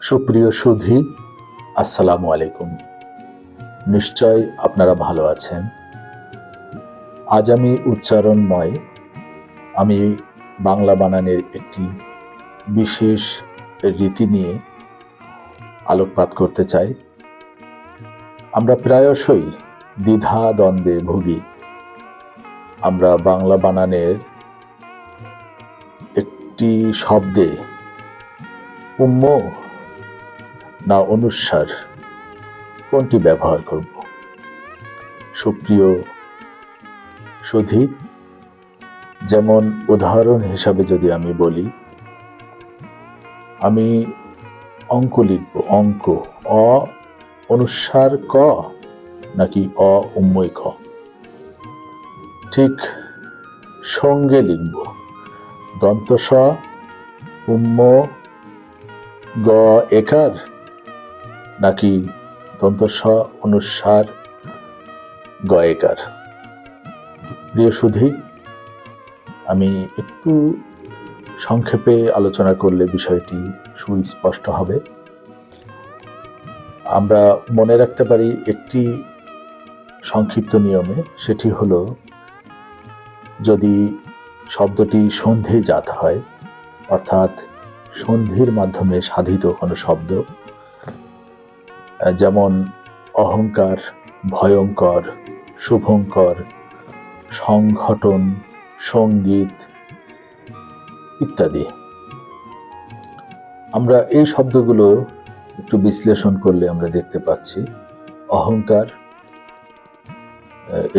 সুপ্রিয় সুধী, আসসালামু আলাইকুম। নিশ্চয় আপনারা ভালো আছেন। আজ আমি উচ্চারণময় আমি বাংলা বানানের একটি বিশেষ রীতি নিয়ে আলোকপাত করতে চাই। আমরা প্রায়শই দ্বিধা দ্বন্দ্বে ভুগি। আমরা বাংলা বানানের একটি শব্দে উম্ম না অনুস্বার কোনটি ব্যবহার করব। সুপ্রিয় সুধী, যেমন উদাহরণ হিসাবে যদি আমি বলি, আমি অঙ্ক লিখব। অঙ্ক অ অনুস্বার ক নাকি অ উম্ময় ক। ঠিক সঙ্গে লিখব দন্ত স উম্ম গ একার নাকি দন্ত স অনুস্বার গ একার। প্রিয় সুধী, আমি একটু সংক্ষেপে আলোচনা করলে বিষয়টি সুস্পষ্ট হবে। আমরা মনে রাখতে পারি একটি সংক্ষিপ্ত নিয়মে, সেটি হলো যদি শব্দটি সন্ধিজাত হয়, অর্থাৎ সন্ধির মাধ্যমে সাধিত কোনো শব্দ, যেমন অহংকার, ভয়ঙ্কর, শুভঙ্কর, সংঘটন, সঙ্গীত ইত্যাদি। আমরা এই শব্দগুলো একটু বিশ্লেষণ করলে আমরা দেখতে পাচ্ছি, অহংকার,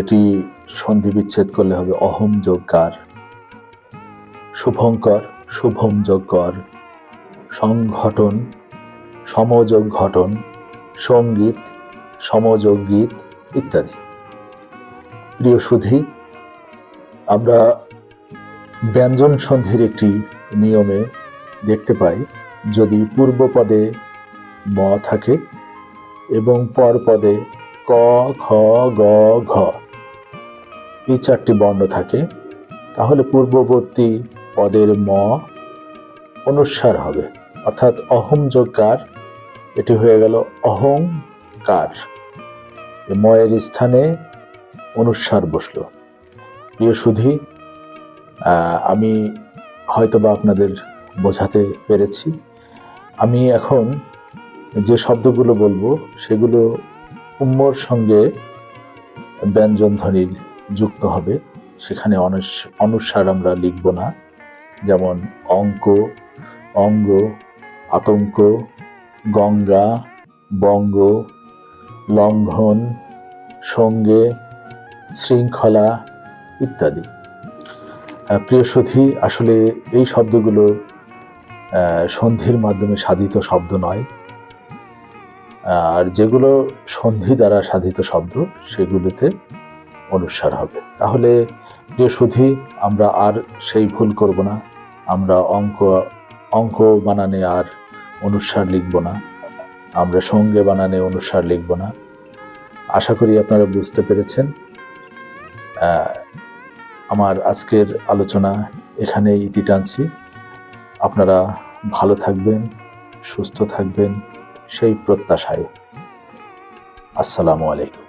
এটি সন্ধি বিচ্ছেদ করলে হবে অহম যোগ কার। শুভঙ্কর, শুভম যোগ কর। সংঘটন, সমযোগ ঘটন। সঙ্গীত, সমযোগ গীত ইত্যাদি। প্রিয় সুধী, আমরা ব্যঞ্জন সন্ধির একটি নিয়মে দেখতে পাই, যদি পূর্ব পদে ম থাকে এবং পর পদে ক, খ, গ, ঘ এই চারটি বর্ণ থাকে, তাহলে পূর্ববর্তী পদের ম অনুস্বার হবে, অর্থাৎ অহম যোগ কার, এটি হয়ে গেল অহংকার। ময়ের স্থানে অনুস্বার বসল। প্রিয় সুধী, আমি হয়তোবা আপনাদের বোঝাতে পেরেছি। আমি এখন যে শব্দগুলো বলবো সেগুলো উম্মর সঙ্গে ব্যঞ্জন ধ্বনির যুক্ত হবে, সেখানে অনুস্বার আমরা লিখব না। যেমন অঙ্ক, অঙ্গ, আতঙ্ক, গঙ্গা, বঙ্গ, লঙ্ঘন, সঙ্গে, শৃঙ্খলা ইত্যাদি। প্রিয় সুধী, আসলে এই শব্দগুলো সন্ধির মাধ্যমে সাধিত শব্দ নয়, আর যেগুলো সন্ধি দ্বারা সাধিত শব্দ সেগুলোতে অনুস্বার হবে। তাহলে প্রিয় সুধী, আমরা আর সেই ভুল করব না। আমরা অঙ্ক বানানে আর অনুস্বার লিখব না, আমরা সঙ্গে বানানে অনুস্বার লিখব না। আশা করি আপনারা বুঝতে পেরেছেন। আমার আজকের আলোচনা এখানেই ইতি টানছি। আপনারা ভালো থাকবেন, সুস্থ থাকবেন সেই প্রত্যাশায়। আসসালামু আলাইকুম।